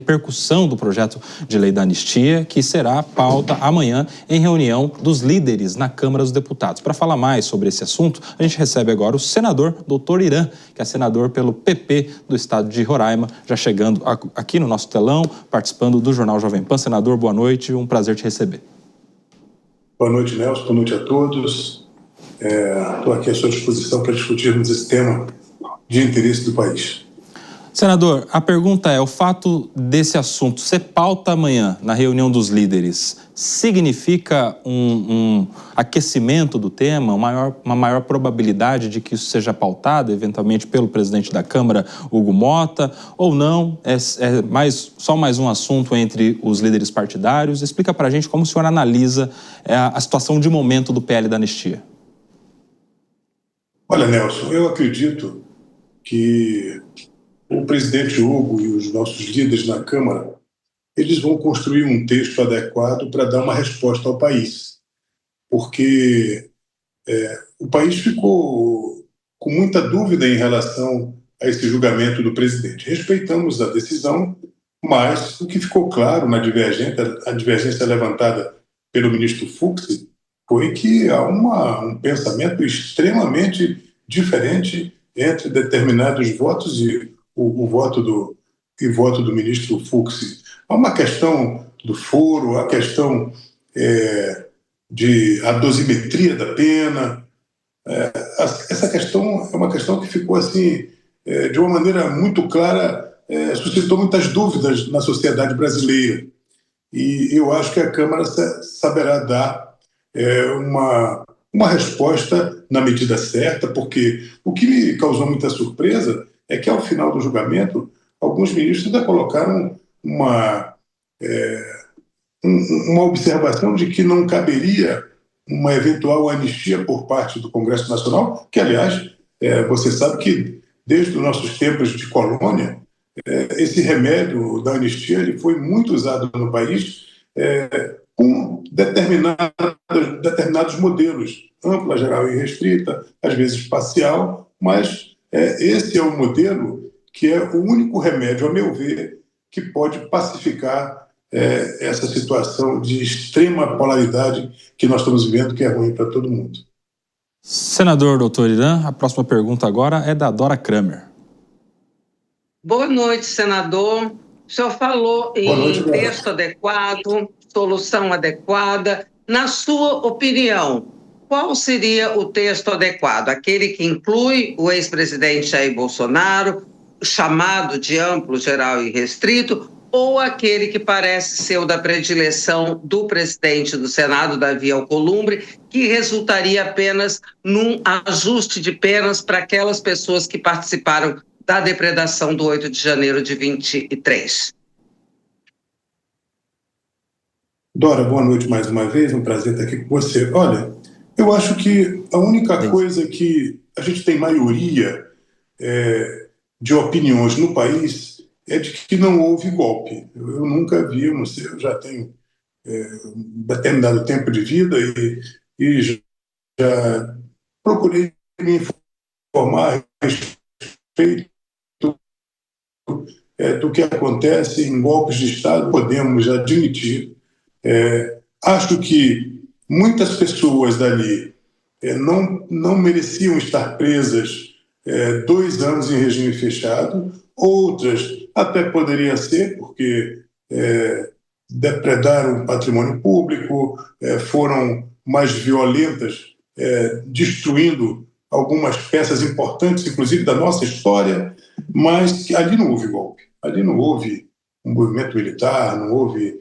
repercussão do projeto de lei da anistia, que será pauta amanhã em reunião dos líderes na Câmara dos Deputados. Para falar mais sobre esse assunto, a gente recebe agora o senador Dr. Irã, que é senador pelo PP do estado de Roraima, já chegando aqui no nosso telão, participando do Jornal Jovem Pan. Senador, boa noite, um prazer te receber. Boa noite, Nelson, boa noite a todos. Estou aqui à sua disposição para discutirmos esse tema de interesse do país. Senador, a pergunta é, o fato desse assunto ser pauta amanhã na reunião dos líderes significa um aquecimento do tema, uma maior probabilidade de que isso seja pautado eventualmente pelo presidente da Câmara, Hugo Motta, ou não? Só mais um assunto entre os líderes partidários? Explica para a gente como o senhor analisa a situação de momento do PL da anistia. Olha, Nelson, eu acredito que o presidente Hugo e os nossos líderes na Câmara, eles vão construir um texto adequado para dar uma resposta ao país. Porque o país ficou com muita dúvida em relação a esse julgamento do presidente. Respeitamos a decisão, mas o que ficou claro na divergência levantada pelo ministro Fux foi que há um pensamento extremamente diferente entre determinados votos e o voto do ministro Fux. Há uma questão do foro, a questão a dosimetria da pena. Essa questão é uma questão que ficou assim, de uma maneira muito clara, suscitou muitas dúvidas na sociedade brasileira. E eu acho que a Câmara saberá dar uma resposta na medida certa, porque o que me causou muita surpresa é que, ao final do julgamento, alguns ministros ainda colocaram uma observação de que não caberia uma eventual anistia por parte do Congresso Nacional, que, aliás, você sabe que, desde os nossos tempos de colônia, esse remédio da anistia ele foi muito usado no país com determinados modelos, ampla, geral e restrita, às vezes parcial, mas esse é um modelo que é o único remédio, a meu ver, que pode pacificar essa situação de extrema polaridade que nós estamos vivendo, que é ruim para todo mundo. Senador Dr. Irã, a próxima pergunta agora é da Dora Kramer. Boa noite, senador. O senhor falou em texto adequado, solução adequada. Na sua opinião, qual seria o texto adequado? Aquele que inclui o ex-presidente Jair Bolsonaro, chamado de amplo, geral e restrito, ou aquele que parece ser o da predileção do presidente do Senado, Davi Alcolumbre, que resultaria apenas num ajuste de penas para aquelas pessoas que participaram da depredação do 8 de janeiro de 23? Dora, boa noite mais uma vez, um prazer estar aqui com você. Olha, eu acho que a única coisa que a gente tem maioria de opiniões no país é de que não houve golpe. Eu nunca vi, eu não sei, eu já tenho um determinado tempo de vida e já procurei me informar a respeito do que acontece em golpes de Estado. Podemos admitir. Acho que muitas pessoas dali não mereciam estar presas 2 anos em regime fechado, outras até poderia ser, porque depredaram o patrimônio público, foram mais violentas, destruindo algumas peças importantes, inclusive da nossa história, mas ali não houve golpe, ali não houve um movimento militar, não houve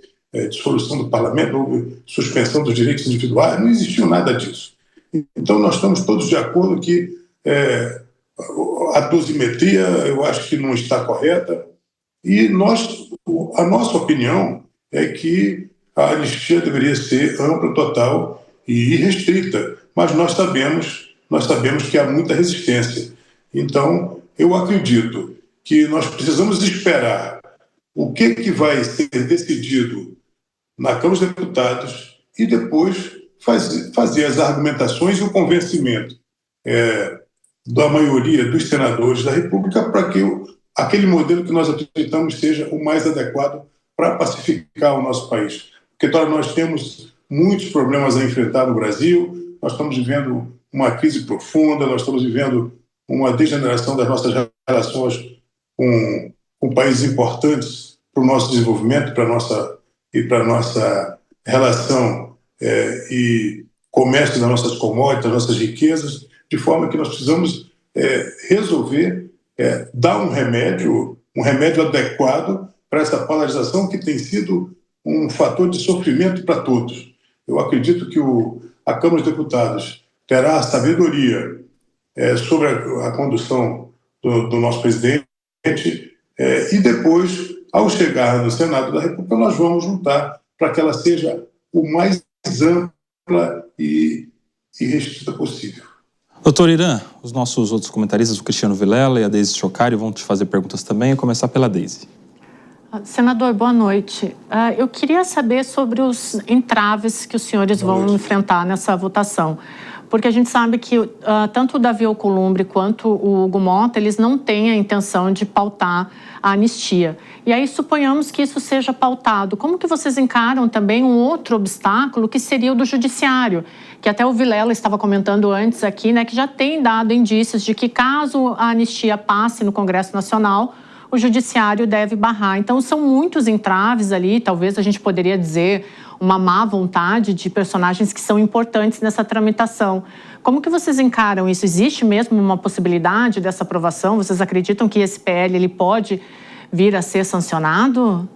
dissolução do parlamento, não houve suspensão dos direitos individuais, não existiu nada disso. Então nós estamos todos de acordo que a dosimetria eu acho que não está correta e a nossa opinião é que a anistia deveria ser ampla, total e irrestrita, mas nós sabemos que há muita resistência. Então eu acredito que nós precisamos esperar o que vai ser decidido na Câmara dos Deputados e depois fazer as argumentações e o convencimento da maioria dos senadores da República para que aquele modelo que nós acreditamos seja o mais adequado para pacificar o nosso país. Porque nós temos muitos problemas a enfrentar no Brasil, nós estamos vivendo uma crise profunda, nós estamos vivendo uma degeneração das nossas relações com países importantes para o nosso desenvolvimento, para a nossa relação e comércio das nossas commodities, das nossas riquezas, de forma que nós precisamos resolver, dar um remédio adequado para essa polarização que tem sido um fator de sofrimento para todos. Eu acredito que a Câmara dos Deputados terá a sabedoria sobre a condução do nosso presidente e depois, ao chegar no Senado da República, nós vamos lutar para que ela seja o mais ampla e restrita possível. Doutor Irã, os nossos outros comentaristas, o Cristiano Vilela e a Deise Chocari, vão te fazer perguntas também, a começar pela Deise. Senador, boa noite. Eu queria saber sobre os entraves que os senhores vão enfrentar nessa votação, porque a gente sabe que tanto o Davi Alcolumbre quanto o Hugo Mota, eles não têm a intenção de pautar a anistia. E aí suponhamos que isso seja pautado. Como que vocês encaram também um outro obstáculo que seria o do judiciário? Que até o Vilela estava comentando antes aqui, né, que já tem dado indícios de que caso a anistia passe no Congresso Nacional, o judiciário deve barrar. Então, são muitos entraves ali, talvez a gente poderia dizer uma má vontade de personagens que são importantes nessa tramitação. Como que vocês encaram isso? Existe mesmo uma possibilidade dessa aprovação? Vocês acreditam que esse PL ele pode vir a ser sancionado?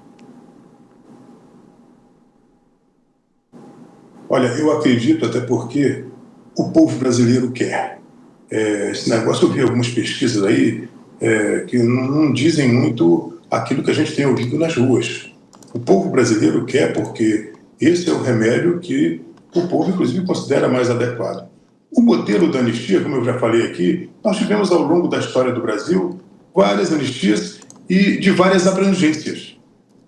Olha, eu acredito até porque o povo brasileiro quer. Esse negócio, eu vi algumas pesquisas aí que não dizem muito aquilo que a gente tem ouvido nas ruas. O povo brasileiro quer porque esse é o remédio que o povo, inclusive, considera mais adequado. O modelo da anistia, como eu já falei aqui, nós tivemos ao longo da história do Brasil várias anistias e de várias abrangências.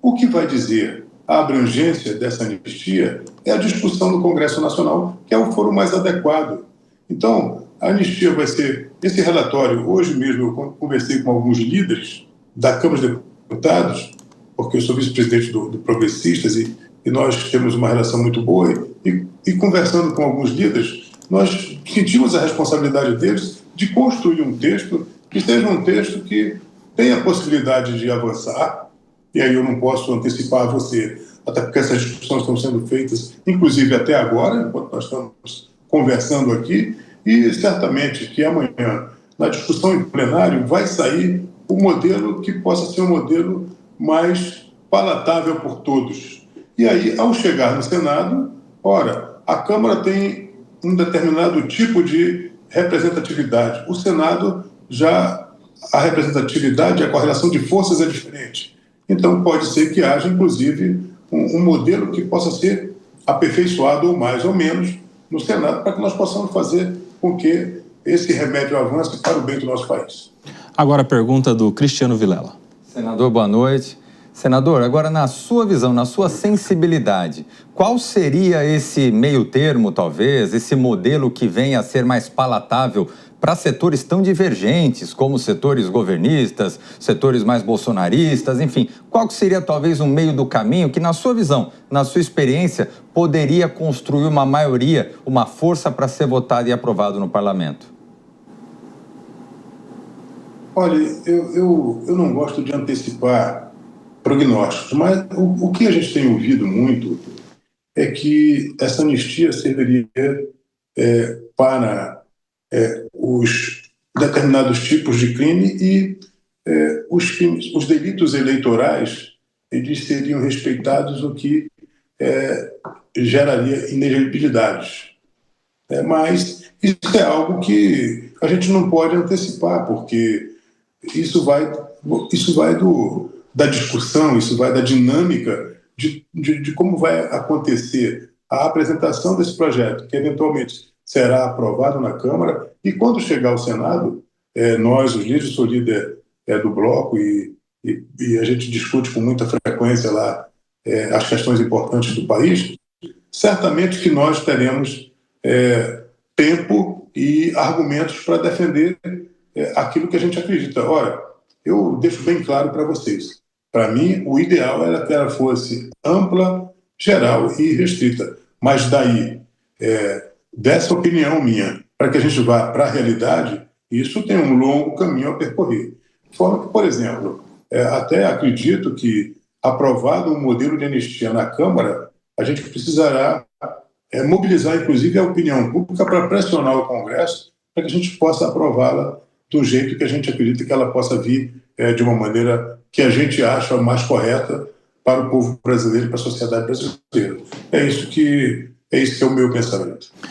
O que vai dizer a abrangência dessa anistia é a discussão no Congresso Nacional, que é o foro mais adequado. Então, a anistia vai ser... Esse relatório, hoje mesmo eu conversei com alguns líderes da Câmara dos Deputados, porque eu sou vice-presidente do Progressistas e nós temos uma relação muito boa, e conversando com alguns líderes, nós sentimos a responsabilidade deles de construir um texto que seja um texto que tenha a possibilidade de avançar, e aí eu não posso antecipar a você, até porque essas discussões estão sendo feitas, inclusive até agora, enquanto nós estamos conversando aqui, e certamente que amanhã, na discussão em plenário, vai sair um modelo que possa ser um modelo mais palatável por todos. E aí, ao chegar no Senado, ora, a Câmara tem um determinado tipo de representatividade. O Senado já, a representatividade, a correlação de forças é diferente. Então, pode ser que haja, inclusive, um modelo que possa ser aperfeiçoado, ou mais ou menos, no Senado, para que nós possamos fazer com que esse remédio avance para o bem do nosso país. Agora a pergunta do Cristiano Vilela. Senador, boa noite. Senador, agora na sua visão, na sua sensibilidade, qual seria esse meio termo, talvez, esse modelo que venha a ser mais palatável para setores tão divergentes, como setores governistas, setores mais bolsonaristas, enfim, qual seria talvez um meio do caminho que, na sua visão, na sua experiência, poderia construir uma maioria, uma força para ser votado e aprovado no parlamento? Olha, eu não gosto de antecipar prognósticos, mas o que a gente tem ouvido muito é que essa anistia serviria para os determinados tipos de crime e os delitos eleitorais, eles seriam respeitados, o que geraria inelegibilidades. Mas isso é algo que a gente não pode antecipar, porque isso vai da discussão, isso vai da dinâmica de como vai acontecer a apresentação desse projeto, que eventualmente será aprovado na Câmara, e quando chegar ao Senado, nós, os líderes, sou líder do bloco e a gente discute com muita frequência lá as questões importantes do país, certamente que nós teremos tempo e argumentos para defender aquilo que a gente acredita. Ora, eu deixo bem claro para vocês. Para mim, o ideal era que ela fosse ampla, geral e restrita. Mas daí, dessa opinião minha, para que a gente vá para a realidade, isso tem um longo caminho a percorrer. De forma que, por exemplo, até acredito que, aprovado um modelo de anistia na Câmara, a gente precisará mobilizar, inclusive, a opinião pública para pressionar o Congresso para que a gente possa aprová-la do jeito que a gente acredita que ela possa vir de uma maneira que a gente acha mais correta para o povo brasileiro e para a sociedade brasileira. É isso que é o meu pensamento.